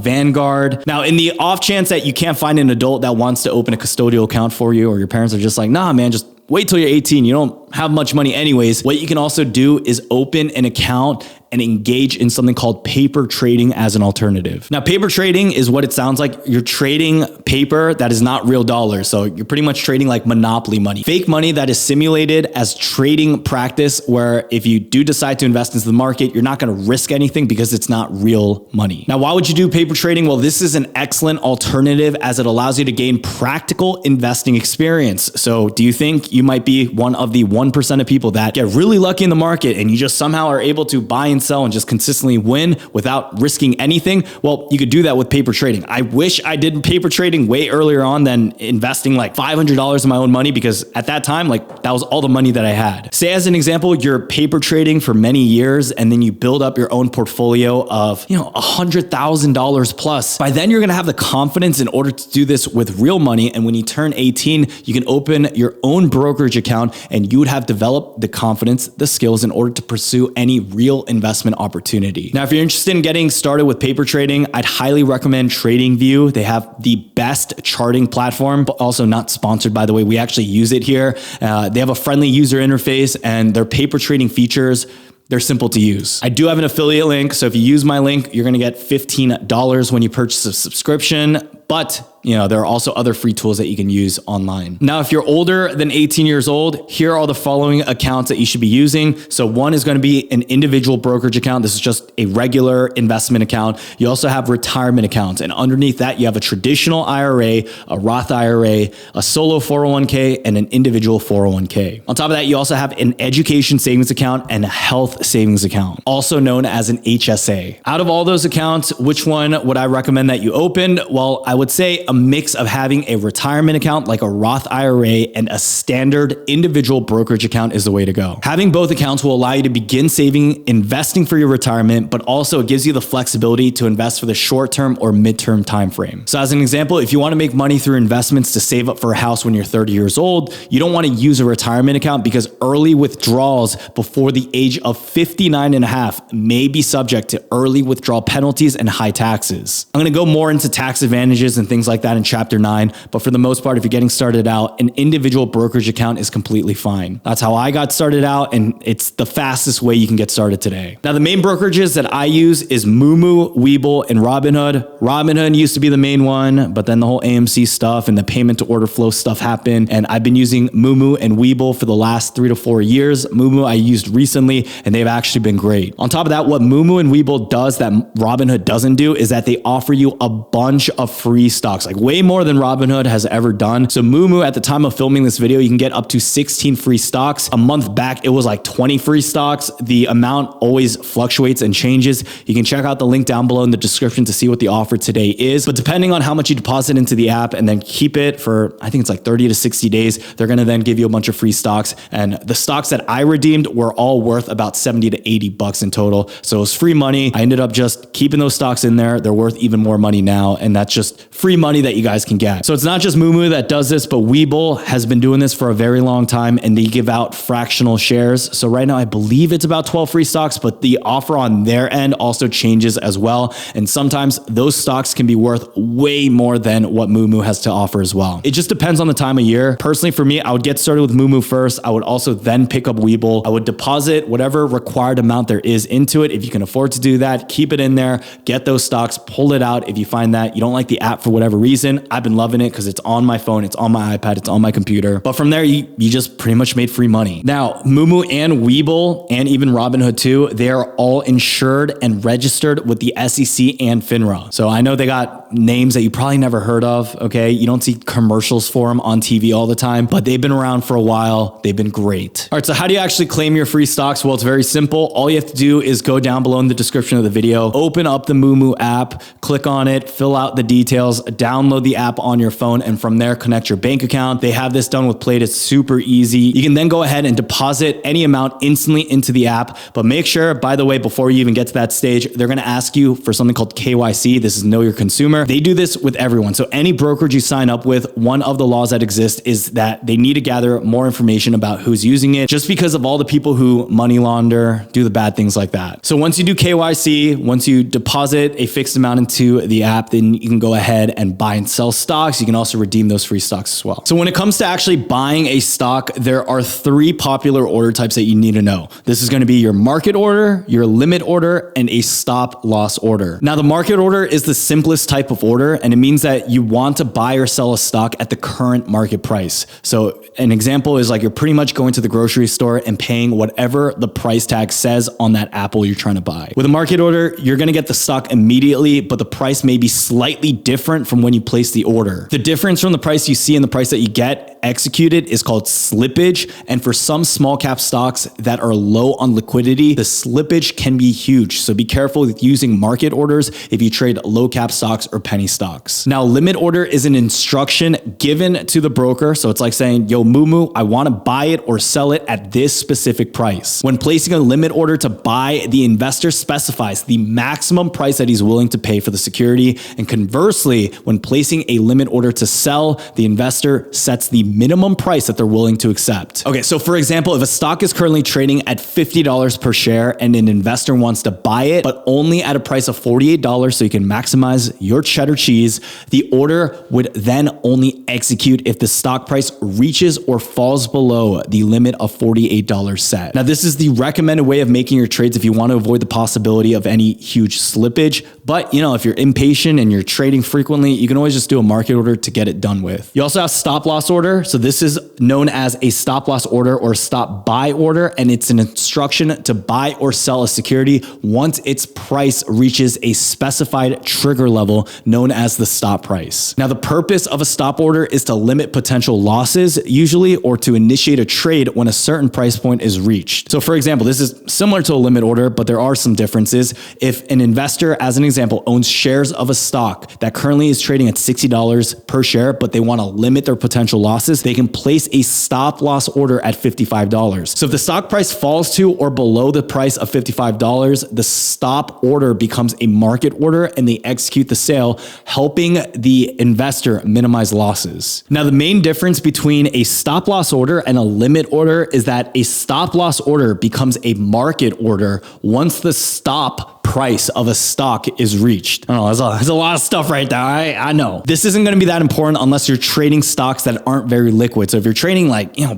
Vanguard. Now, in the off chance that you can't find an adult that wants to open a custodial account for you, or your parents are just like, nah, man, just wait till you're 18. You don't have much money anyways, what you can also do is open an account and engage in something called paper trading as an alternative. Now, paper trading is what it sounds like. You're trading paper that is not real dollars. So you're pretty much trading like monopoly money, fake money that is simulated as trading practice, where if you do decide to invest into the market, you're not going to risk anything because it's not real money. Now, why would you do paper trading? Well, this is an excellent alternative as it allows you to gain practical investing experience. So do you think you might be one of the 1% of people that get really lucky in the market and you just somehow are able to buy and sell and just consistently win without risking anything? Well, you could do that with paper trading. I wish I did paper trading way earlier on than investing like $500 of my own money, because at that time, like that was all the money that I had. Say as an example, you're paper trading for many years and then you build up your own portfolio of, $100,000 plus. By then you're going to have the confidence in order to do this with real money. And when you turn 18, you can open your own brokerage account and you would have developed the confidence, the skills in order to pursue any real investment opportunity. Now, if you're interested in getting started with paper trading, I'd highly recommend TradingView. They have the best charting platform, but also not sponsored, by the way. We actually use it here. They have a friendly user interface and their paper trading features, they're simple to use. I do have an affiliate link. So if you use my link, you're going to get $15 when you purchase a subscription. But there are also other free tools that you can use online. Now, if you're older than 18 years old, here are the following accounts that you should be using. So one is going to be an individual brokerage account. This is just a regular investment account. You also have retirement accounts. And underneath that, you have a traditional IRA, a Roth IRA, a solo 401k, and an individual 401k. On top of that, you also have an education savings account and a health savings account, also known as an HSA. Out of all those accounts, which one would I recommend that you open? Well, I would say a mix of having a retirement account like a Roth IRA and a standard individual brokerage account is the way to go. Having both accounts will allow you to begin saving, investing for your retirement, but also it gives you the flexibility to invest for the short-term or mid-term time frame. So as an example, if you want to make money through investments to save up for a house when you're 30 years old, you don't want to use a retirement account because early withdrawals before the age of 59 and a half may be subject to early withdrawal penalties and high taxes. I'm going to go more into tax advantages and things like that in chapter 9. But for the most part, if you're getting started out, an individual brokerage account is completely fine. That's how I got started out, and it's the fastest way you can get started today. Now, the main brokerages that I use is Moomoo, Webull, and Robinhood. Robinhood used to be the main one, but then the whole AMC stuff and the payment to order flow stuff happened. And I've been using Moomoo and Webull for the last 3 to 4 years. Moomoo I used recently, and they've actually been great. On top of that, what Moomoo and Webull does that Robinhood doesn't do is that they offer you a bunch of free stocks, like way more than Robinhood has ever done. So Moomoo, at the time of filming this video, you can get up to 16 free stocks. A month back, it was like 20 free stocks. The amount always fluctuates and changes. You can check out the link down below in the description to see what the offer today is. But depending on how much you deposit into the app and then keep it for, I think it's like 30 to 60 days, they're going to then give you a bunch of free stocks. And the stocks that I redeemed were all worth about 70 to 80 bucks in total. So it was free money. I ended up just keeping those stocks in there. They're worth even more money now. And that's just free money that you guys can get. So it's not just Moomoo that does this, but Webull has been doing this for a very long time, and they give out fractional shares. So right now, I believe it's about 12 free stocks, but the offer on their end also changes as well. And sometimes those stocks can be worth way more than what Moomoo has to offer as well. It just depends on the time of year. Personally, for me, I would get started with Moomoo first. I would also then pick up Webull. I would deposit whatever required amount there is into it. If you can afford to do that, keep it in there, get those stocks, pull it out. If you find that you don't like the app for whatever reason, I've been loving it because it's on my phone, it's on my iPad, it's on my computer. But from there, you just pretty much made free money. Now, Moomoo and Webull, and even Robinhood too, they are all insured and registered with the SEC and FINRA. So I know they got names that you probably never heard of, okay? You don't see commercials for them on TV all the time, but they've been around for a while. They've been great. All right, so how do you actually claim your free stocks? Well, it's very simple. All you have to do is go down below in the description of the video, open up the Moomoo app, click on it, fill out the details, download the app on your phone, and from there, connect your bank account. They have this done with Plate. It's super easy. You can then go ahead and deposit any amount instantly into the app, but make sure, by the way, before you even get to that stage, they're going to ask you for something called KYC. This is Know Your Consumer. They do this with everyone. So any brokerage you sign up with, one of the laws that exist is that they need to gather more information about who's using it, just because of all the people who money launder, do the bad things like that. So once you do KYC, once you deposit a fixed amount into the app, then you can go ahead and buy buy and sell stocks. You can also redeem those free stocks as well. So when it comes to actually buying a stock, there are 3 popular order types that you need to know. This is going to be your market order, your limit order, and a stop loss order. Now, the market order is the simplest type of order, and it means that you want to buy or sell a stock at the current market price. So an example is like you're pretty much going to the grocery store and paying whatever the price tag says on that apple you're trying to buy. With a market order, you're going to get the stock immediately, but the price may be slightly different from when you place the order. The difference from the price you see and the price that you get executed is called slippage. And for some small cap stocks that are low on liquidity, the slippage can be huge. So be careful with using market orders if you trade low cap stocks or penny stocks. Now, limit order is an instruction given to the broker. So it's like saying, yo, Mumu, I want to buy it or sell it at this specific price. When placing a limit order to buy, the investor specifies the maximum price that he's willing to pay for the security. And conversely, when placing a limit order to sell, the investor sets the minimum price that they're willing to accept. Okay, so for example, if a stock is currently trading at $50 per share and an investor wants to buy it, but only at a price of $48 so you can maximize your cheddar cheese, the order would then only execute if the stock price reaches or falls below the limit of $48 set. Now, this is the recommended way of making your trades if you want to avoid the possibility of any huge slippage. But, if you're impatient and you're trading frequently, you can always just do a market order to get it done with. You also have stop loss order. So this is known as a stop loss order or stop buy order, and it's an instruction to buy or sell a security once its price reaches a specified trigger level known as the stop price. Now, the purpose of a stop order is to limit potential losses usually, or to initiate a trade when a certain price point is reached. So for example, this is similar to a limit order, but there are some differences. If an investor, as an example, owns shares of a stock that currently is trading at $60 per share, but they want to limit their potential losses, they can place a stop loss order at $55. So if the stock price falls to or below the price of $55, the stop order becomes a market order and they execute the sale, helping the investor minimize losses. Now, the main difference between a stop loss order and a limit order is that a stop loss order becomes a market order once the stop price of a stock is reached. I don't know, there's a lot of stuff right there. I know. This isn't going to be that important unless you're trading stocks that aren't very liquid. So if you're trading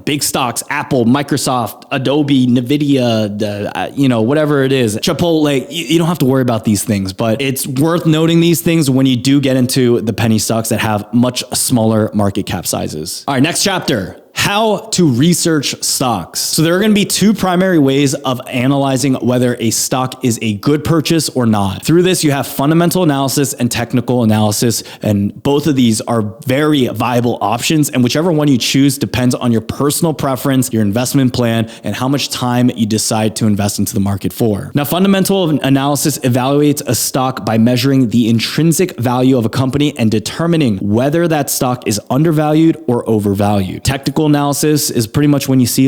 big stocks, Apple, Microsoft, Adobe, Nvidia, whatever it is, Chipotle, you don't have to worry about these things, but it's worth noting these things when you do get into the penny stocks that have much smaller market cap sizes. All right, next chapter. How to research stocks. So there are going to be 2 primary ways of analyzing whether a stock is a good purchase or not. Through this, you have fundamental analysis and technical analysis, and both of these are very viable options, and whichever one you choose depends on your personal preference, your investment plan, and how much time you decide to invest into the market for. Now, fundamental analysis evaluates a stock by measuring the intrinsic value of a company and determining whether that stock is undervalued or overvalued. Technical analysis is pretty much when you see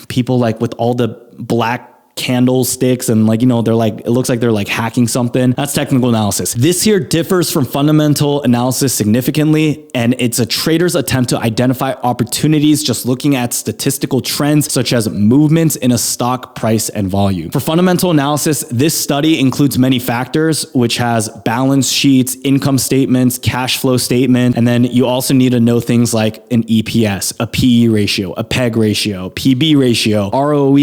people with all the black candlesticks and it looks like they're hacking something. That's technical analysis. This here differs from fundamental analysis significantly, and it's a trader's attempt to identify opportunities just looking at statistical trends such as movements in a stock price and volume. For fundamental analysis, this study includes many factors, which has balance sheets, income statements, cash flow statement, and then you also need to know things like an EPS, a PE ratio, a PEG ratio, PB ratio, ROE,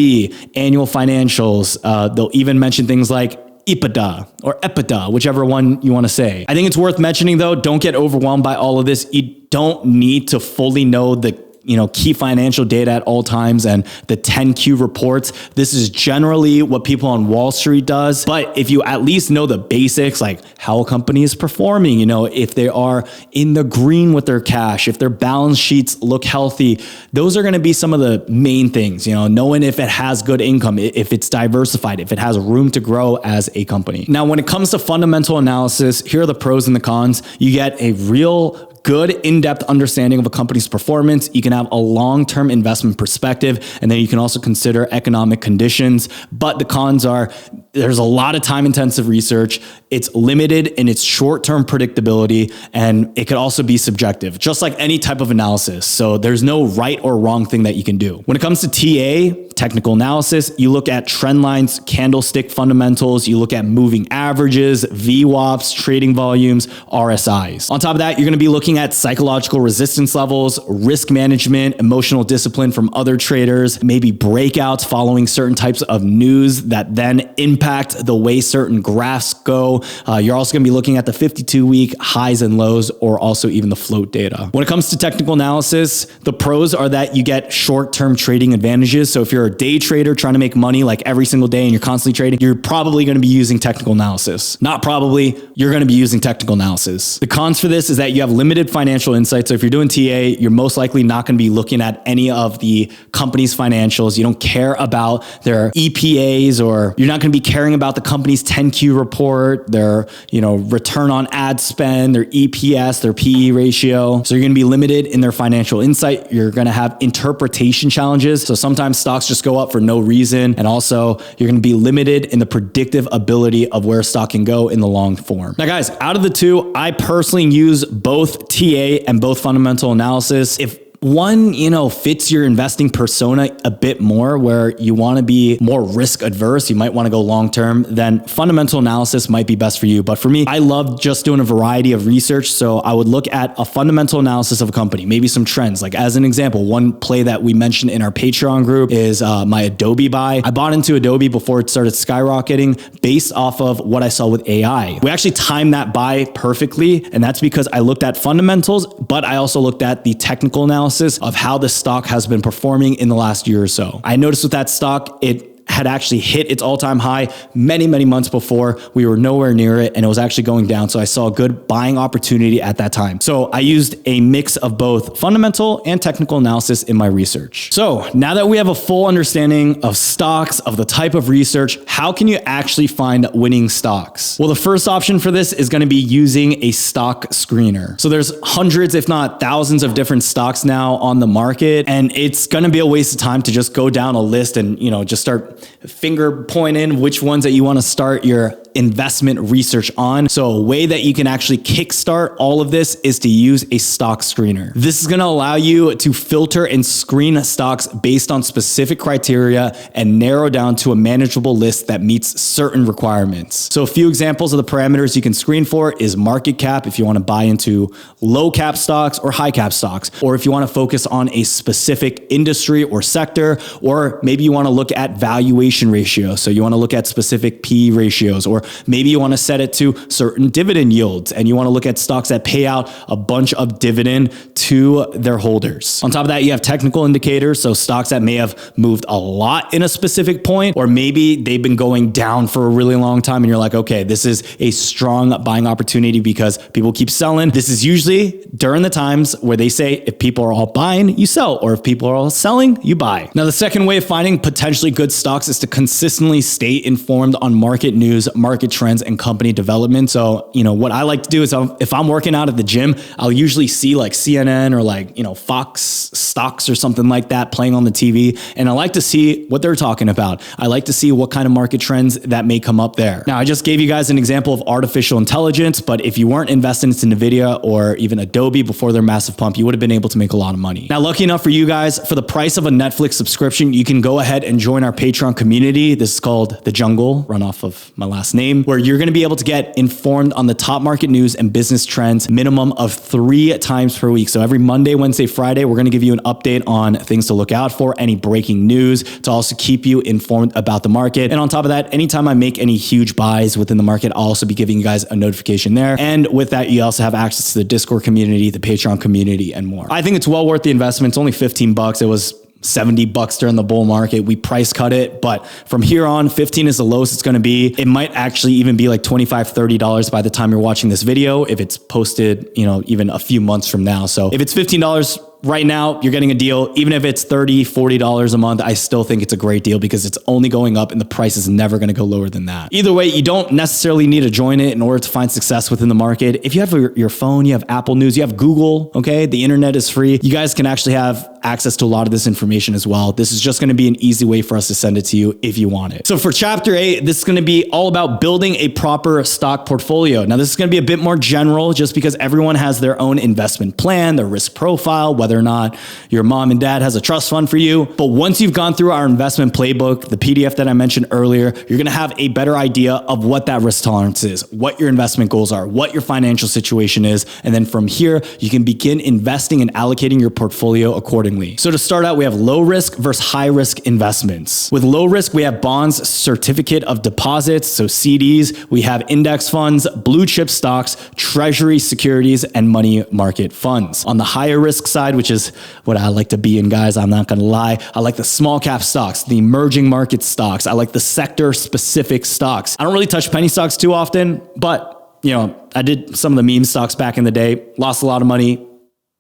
annual financials. They'll even mention things like EBITDA or EBITDA, whichever one you want to say. I think it's worth mentioning though, don't get overwhelmed by all of this. You don't need to fully know the key financial data at all times and the 10Q reports. This is generally what people on Wall Street does. But if you at least know the basics, like how a company is performing, if they are in the green with their cash, if their balance sheets look healthy, those are going to be some of the main things, knowing if it has good income, if it's diversified, if it has room to grow as a company. Now, when it comes to fundamental analysis, here are the pros and the cons. You get a real good in-depth understanding of a company's performance. You can have a long-term investment perspective, and then you can also consider economic conditions. But the cons are there's a lot of time intensive research. It's limited in its short-term predictability, and it could also be subjective, just like any type of analysis. So there's no right or wrong thing that you can do. When it comes to TA, technical analysis, you look at trend lines, candlestick fundamentals, you look at moving averages, VWAPs, trading volumes, RSIs. On top of that, you're going to be looking at psychological resistance levels, risk management, emotional discipline from other traders, maybe breakouts following certain types of news that then impact the way certain graphs go. You're also going to be looking at the 52-week highs and lows, or also even the float data. When it comes to technical analysis, the pros are that you get short-term trading advantages. So if you're a day trader trying to make money like every single day and you're constantly trading, you're probably going to be using technical analysis. Not probably, you're going to be using technical analysis. The cons for this is that you have limited financial insight. So if you're doing TA, you're most likely not going to be looking at any of the company's financials. You don't care about their EPAs, or you're not going to be caring about the company's 10Q report, their, return on ad spend, their EPS, their PE ratio. So you're going to be limited in their financial insight. You're going to have interpretation challenges. So sometimes stocks just go up for no reason. And also you're going to be limited in the predictive ability of where a stock can go in the long form. Now guys, out of the two, I personally use both TA and both fundamental analysis. If one, fits your investing persona a bit more, where you want to be more risk adverse, you might want to go long term, then fundamental analysis might be best for you. But for me, I love just doing a variety of research. So I would look at a fundamental analysis of a company, maybe some trends. Like as an example, one play that we mentioned in our Patreon group is my Adobe buy. I bought into Adobe before it started skyrocketing based off of what I saw with AI. We actually timed that buy perfectly. And that's because I looked at fundamentals, but I also looked at the technical analysis of how the stock has been performing in the last year or so. I noticed with that stock, it had actually hit its all-time high many months before. We were nowhere near it, and it was actually going down. So I saw a good buying opportunity at that time. So I used a mix of both fundamental and technical analysis in my research. So now that we have a full understanding of stocks, of the type of research, how can you actually find winning stocks? Well, the first option for this is going to be using a stock screener. So there's hundreds, if not thousands, of different stocks now on the market, and it's going to be a waste of time to just go down a list and, just start finger pointing which ones that you want to start your investment research on. So a way that you can actually kickstart all of this is to use a stock screener. This is going to allow you to filter and screen stocks based on specific criteria and narrow down to a manageable list that meets certain requirements. So a few examples of the parameters you can screen for is market cap, if you want to buy into low cap stocks or high cap stocks, or if you want to focus on a specific industry or sector, or maybe you want to look at valuation ratio. So you want to look at specific PE ratios, or maybe you want to set it to certain dividend yields and you want to look at stocks that pay out a bunch of dividend to their holders. On top of that, you have technical indicators. So stocks that may have moved a lot in a specific point, or maybe they've been going down for a really long time and you're like, okay, this is a strong buying opportunity because people keep selling. This is usually during the times where they say if people are all buying, you sell, or if people are all selling, you buy. Now, the second way of finding potentially good stocks is to consistently stay informed on market news, market trends, and company development. So, what I like to do is if I'm working out at the gym, I'll usually see like CNN or like, Fox stocks or something like that playing on the TV. And I like to see what they're talking about. I like to see what kind of market trends that may come up there. Now, I just gave you guys an example of artificial intelligence, but if you weren't investing into NVIDIA or even Adobe before their massive pump, you would have been able to make a lot of money. Now, lucky enough for you guys, for the price of a Netflix subscription, you can go ahead and join our Patreon community. This is called The Jungle, run off of my last name, where you're going to be able to get informed on the top market news and business trends minimum of 3 times per week. So every Monday, Wednesday, Friday, we're going to give you an update on things to look out for, any breaking news, to also keep you informed about the market. And on top of that, anytime I make any huge buys within the market, I'll also be giving you guys a notification there. And with that, you also have access to the Discord community, the Patreon community, and more. I think it's well worth the investment. It's only $15. It was $70 during the bull market. We price cut it, but from here on, 15 is the lowest it's going to be. It might actually even be like $25, $30 by the time you're watching this video, if it's posted, even a few months from now. So if it's $15 right now, you're getting a deal. Even if it's $30, $40 a month, I still think it's a great deal because it's only going up and the price is never going to go lower than that. Either way, you don't necessarily need to join it in order to find success within the market. If you have your phone, you have Apple News, you have Google, okay? The internet is free. You guys can actually have access to a lot of this information as well. This is just going to be an easy way for us to send it to you if you want it. So for chapter 8, this is going to be all about building a proper stock portfolio. Now, this is going to be a bit more general just because everyone has their own investment plan, their risk profile, whether or not your mom and dad has a trust fund for you. But once you've gone through our investment playbook, the PDF that I mentioned earlier, you're going to have a better idea of what that risk tolerance is, what your investment goals are, what your financial situation is. And then from here, you can begin investing and allocating your portfolio accordingly. So to start out, we have low risk versus high risk investments. With low risk, we have bonds, certificate of deposits, so CDs. We have index funds, blue chip stocks, treasury securities, and money market funds. On the higher risk side, which is what I like to be in, guys, I'm not going to lie. I like the small cap stocks, the emerging market stocks. I like the sector specific stocks. I don't really touch penny stocks too often, but I did some of the meme stocks back in the day, lost a lot of money,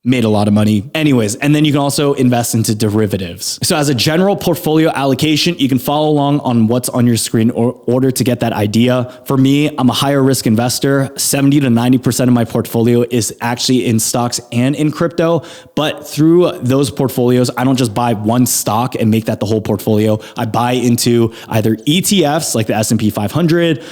made a lot of money. Anyways, and then you can also invest into derivatives. So as a general portfolio allocation, you can follow along on what's on your screen in order to get that idea. For me, I'm a higher risk investor. 70 to 90% of my portfolio is actually in stocks and in crypto. But through those portfolios, I don't just buy one stock and make that the whole portfolio. I buy into either ETFs like the S&P 500,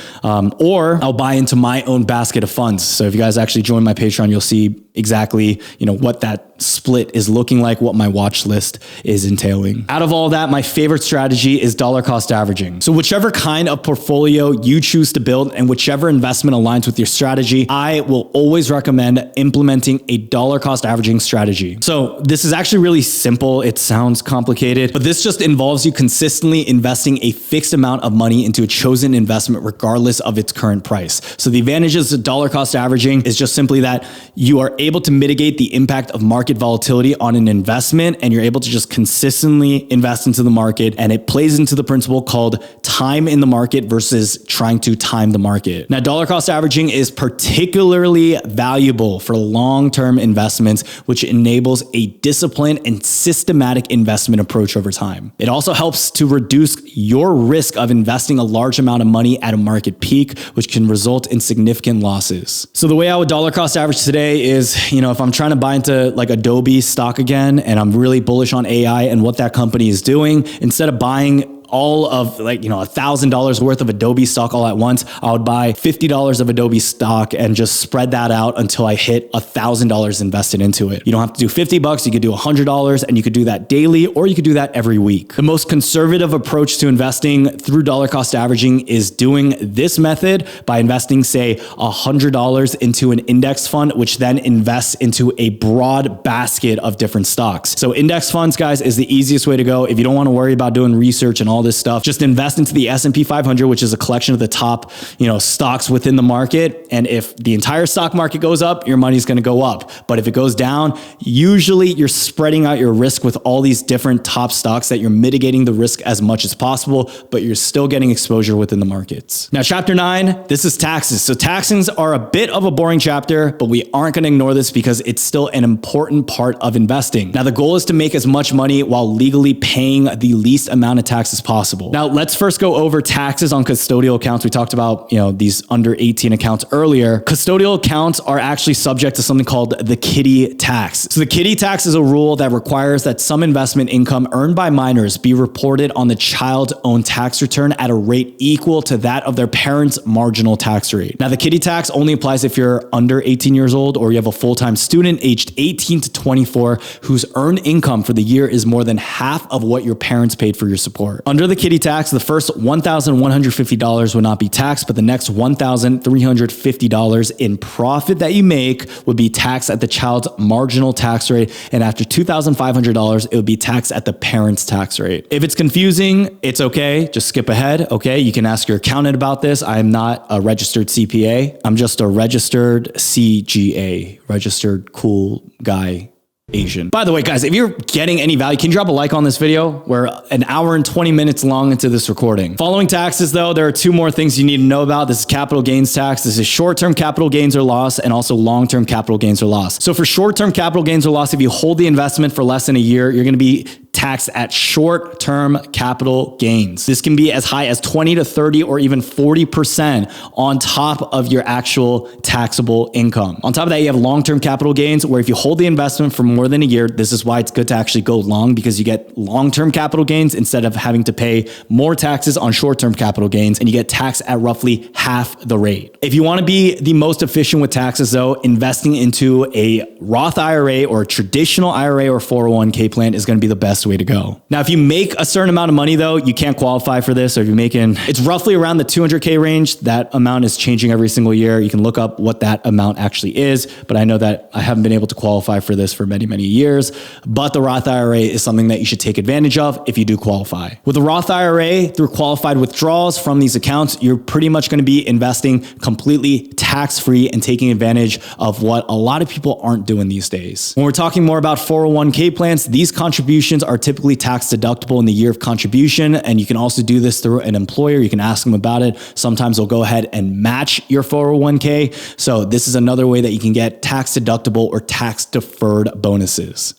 or I'll buy into my own basket of funds. So if you guys actually join my Patreon, you'll see exactly, what that split is looking like, what my watch list is entailing. Out of all that, my favorite strategy is dollar cost averaging. So whichever kind of portfolio you choose to build and whichever investment aligns with your strategy, I will always recommend implementing a dollar cost averaging strategy. So this is actually really simple. It sounds complicated, but this just involves you consistently investing a fixed amount of money into a chosen investment regardless of its current price. So the advantages of dollar cost averaging is just simply that you are able to mitigate the impact of market volatility on an investment, and you're able to just consistently invest into the market. And it plays into the principle called time in the market versus trying to time the market. Now, dollar cost averaging is particularly valuable for long-term investments, which enables a disciplined and systematic investment approach over time. It also helps to reduce your risk of investing a large amount of money at a market peak, which can result in significant losses. So the way I would dollar cost average today is, if I'm trying to buy into like Adobe stock again, and I'm really bullish on AI and what that company is doing, instead of buying all of $1,000 worth of Adobe stock all at once, I would buy $50 of Adobe stock and just spread that out until I hit $1,000 invested into it. You don't have to do $50, you could do $100, and you could do that daily, or you could do that every week. The most conservative approach to investing through dollar cost averaging is doing this method by investing, say, $100 into an index fund, which then invests into a broad basket of different stocks. So index funds, guys, is the easiest way to go. If you don't want to worry about doing research and all this stuff, just invest into the S&P 500, which is a collection of the top, stocks within the market. And if the entire stock market goes up, your money's going to go up. But if it goes down, usually you're spreading out your risk with all these different top stocks that you're mitigating the risk as much as possible, but you're still getting exposure within the markets. Now, chapter 9, this is taxes. So taxes are a bit of a boring chapter, but we aren't going to ignore this because it's still an important part of investing. Now, the goal is to make as much money while legally paying the least amount of taxes possible. Now, let's first go over taxes on custodial accounts. We talked about, these under 18 accounts earlier. Custodial accounts are actually subject to something called the kiddie tax. So the kiddie tax is a rule that requires that some investment income earned by minors be reported on the child's own tax return at a rate equal to that of their parents' marginal tax rate. Now, the kiddie tax only applies if you're under 18 years old or you have a full-time student aged 18 to 24 whose earned income for the year is more than half of what your parents paid for your support. Under the kiddie tax, the first $1,150 would not be taxed, but the next $1,350 in profit that you make would be taxed at the child's marginal tax rate. And after $2,500, it would be taxed at the parent's tax rate. If it's confusing, it's okay. Just skip ahead. Okay. You can ask your accountant about this. I am not a registered CPA. I'm just a registered CGA, registered cool guy Asian. By the way, guys, if you're getting any value, can you drop a like on this video? We're an hour and 20 minutes long into this recording. Following taxes, though, there are two more things you need to know about. This is capital gains tax. This is short-term capital gains or loss, and also long-term capital gains or loss. So for short-term capital gains or loss, if you hold the investment for less than a year, you're going to be taxed at short-term capital gains. This can be as high as 20 to 30 or even 40% on top of your actual taxable income. On top of that, you have long-term capital gains, where if you hold the investment for more than a year, this is why it's good to actually go long, because you get long-term capital gains instead of having to pay more taxes on short-term capital gains, and you get taxed at roughly half the rate. If you want to be the most efficient with taxes though, investing into a Roth IRA or a traditional IRA or 401k plan is going to be the best way to go. Now, if you make a certain amount of money though, you can't qualify for this. Or if you're making, it's roughly around the 200k range. That amount is changing every single year. You can look up what that amount actually is, but I know that I haven't been able to qualify for this for many, many years. But the Roth IRA is something that you should take advantage of if you do qualify. With the Roth IRA, through qualified withdrawals from these accounts, you're pretty much going to be investing completely tax-free and taking advantage of what a lot of people aren't doing these days. When we're talking more about 401k plans, these contributions are typically tax deductible in the year of contribution. And you can also do this through an employer. You can ask them about it. Sometimes they'll go ahead and match your 401k. So this is another way that you can get tax deductible or tax deferred bonuses.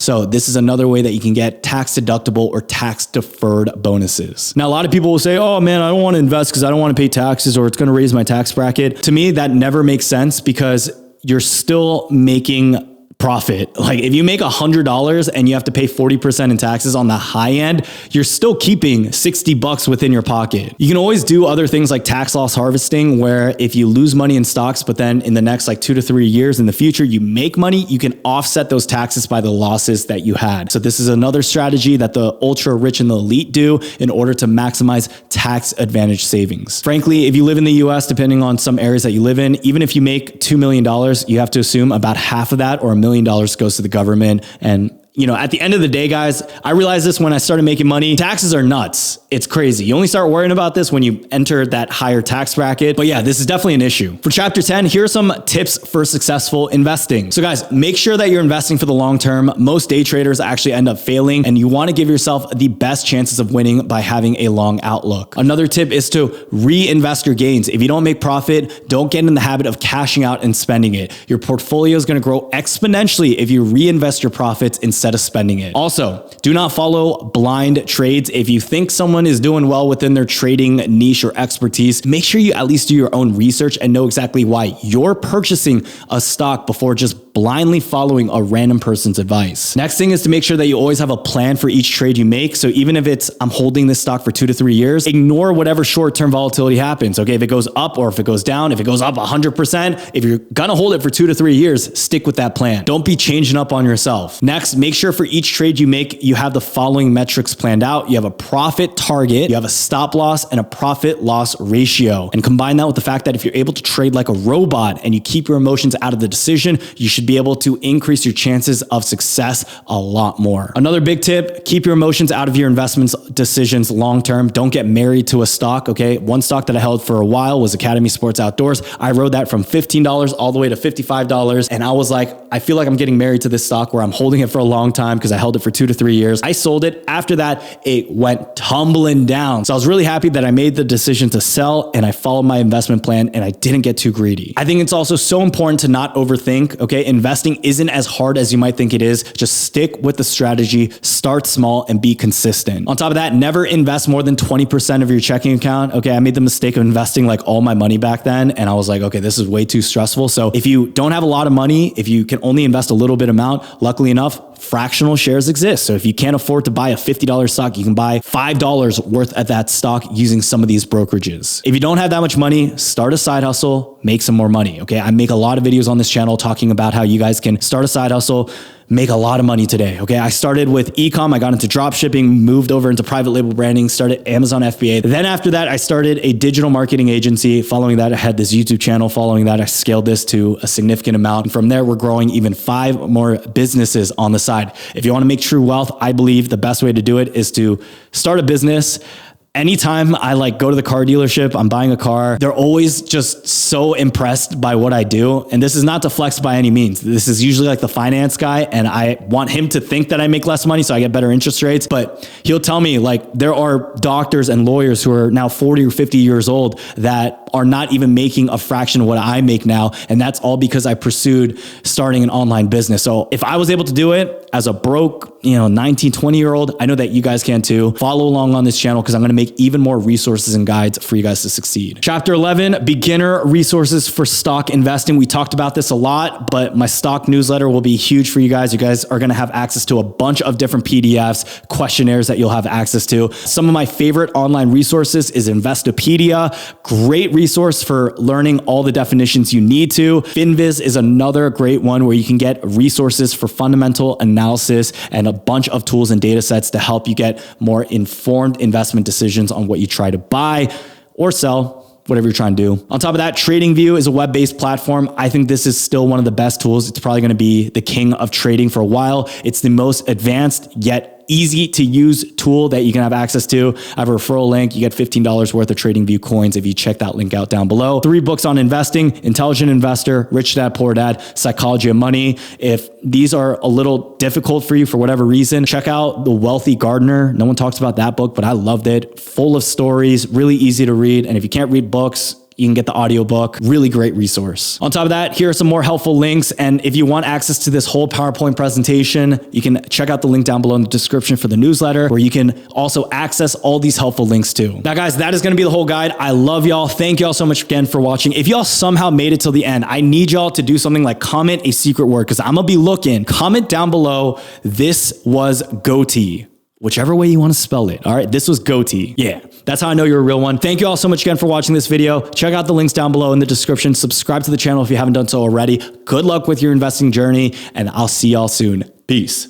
Now, a lot of people will say, oh man, I don't want to invest because I don't want to pay taxes or it's going to raise my tax bracket. To me, that never makes sense, because you're still making profit. Like if you make $100 and you have to pay 40% in taxes on the high end, you're still keeping $60 within your pocket. You can always do other things like tax loss harvesting, where if you lose money in stocks, but then in the next like 2 to 3 years in the future, you make money, you can offset those taxes by the losses that you had. So this is another strategy that the ultra rich and the elite do in order to maximize tax advantage savings. Frankly, if you live in the US, depending on some areas that you live in, even if you make $2 million, you have to assume about half of that, or $1 million, goes to the government. And at the end of the day, guys, I realized this when I started making money. Taxes are nuts. It's crazy. You only start worrying about this when you enter that higher tax bracket. But yeah, this is definitely an issue. For chapter 10, here are some tips for successful investing. So guys, make sure that you're investing for the long term. Most day traders actually end up failing, and you want to give yourself the best chances of winning by having a long outlook. Another tip is to reinvest your gains. If you don't make profit, don't get in the habit of cashing out and spending it. Your portfolio is going to grow exponentially if you reinvest your profits instead of spending it. Also, do not follow blind trades. If you think someone is doing well within their trading niche or expertise, make sure you at least do your own research and know exactly why you're purchasing a stock before just blindly following a random person's advice. Next thing is to make sure that you always have a plan for each trade you make. So even if it's, I'm holding this stock for 2 to 3 years, ignore whatever short-term volatility happens. Okay, if it goes up or if it goes down, if it goes up 100%, if you're gonna hold it for 2 to 3 years, stick with that plan. Don't be changing up on yourself. Next, make sure for each trade you make, you have the following metrics planned out. You have a profit target, you have a stop loss, and a profit loss ratio. And combine that with the fact that if you're able to trade like a robot and you keep your emotions out of the decision, you should be able to increase your chances of success a lot more. Another big tip, keep your emotions out of your investments decisions long-term. Don't get married to a stock, okay? One stock that I held for a while was Academy Sports Outdoors. I rode that from $15 all the way to $55. And I was like, I feel like I'm getting married to this stock where I'm holding it for a long time because I held it for 2 to 3 years. I sold it. After that, it went tumbling down. So I was really happy that I made the decision to sell and I followed my investment plan and I didn't get too greedy. I think it's also so important to not overthink, okay? Investing isn't as hard as you might think it is. Just stick with the strategy, start small, and be consistent. On top of that, never invest more than 20% of your checking account. Okay, I made the mistake of investing like all my money back then, and I was like, okay, this is way too stressful. So if you don't have a lot of money, if you can only invest a little bit amount, luckily enough, fractional shares exist. So if you can't afford to buy a $50 stock, you can buy $5 worth of that stock using some of these brokerages. If you don't have that much money, start a side hustle, make some more money. Okay, I make a lot of videos on this channel talking about how you guys can start a side hustle, make a lot of money today. Okay, I started with ecom, I got into drop shipping, moved over into private label branding, started Amazon FBA. Then after that, I started a digital marketing agency. Following that, I had this YouTube channel. Following that, I scaled this to a significant amount. And from there, we're growing even 5 more businesses on the side. If you want to make true wealth, I believe the best way to do it is to start a business, Anytime I like go to the car dealership, I'm buying a car, they're always just so impressed by what I do. And this is not to flex by any means. This is usually like the finance guy, and I want him to think that I make less money so I get better interest rates. But he'll tell me like there are doctors and lawyers who are now 40 or 50 years old that are not even making a fraction of what I make now. And that's all because I pursued starting an online business. So if I was able to do it as a broke, 19, 20-year-old, I know that you guys can too. Follow along on this channel because I'm going to make even more resources and guides for you guys to succeed. Chapter 11, beginner resources for stock investing. We talked about this a lot, but my stock newsletter will be huge for you guys. You guys are going to have access to a bunch of different PDFs, questionnaires that you'll have access to. Some of my favorite online resources is Investopedia, great resource for learning all the definitions you need to. Finviz is another great one where you can get resources for fundamental analysis and a bunch of tools and data sets to help you get more informed investment decisions on what you try to buy or sell, whatever you're trying to do. On top of that, TradingView is a web-based platform. I think this is still one of the best tools. It's probably going to be the king of trading for a while. It's the most advanced yet easy to use tool that you can have access to. I have a referral link. You get $15 worth of TradingView coins if you check that link out down below. 3 books on investing: Intelligent Investor, Rich Dad, Poor Dad, Psychology of Money. If these are a little difficult for you for whatever reason, check out The Wealthy Gardener. No one talks about that book, but I loved it. Full of stories, really easy to read. And if you can't read books, you can get the audiobook. Really great resource. On top of that, here are some more helpful links. And if you want access to this whole PowerPoint presentation, you can check out the link down below in the description for the newsletter, where you can also access all these helpful links too. Now guys, that is going to be the whole guide. I love y'all. Thank y'all so much again for watching. If y'all somehow made it till the end, I need y'all to do something like comment a secret word, because I'm going to be looking. Comment down below, this was goatee. Whichever way you want to spell it. All right. This was goatee. Yeah. That's how I know you're a real one. Thank you all so much again for watching this video. Check out the links down below in the description. Subscribe to the channel if you haven't done so already. Good luck with your investing journey, and I'll see y'all soon. Peace.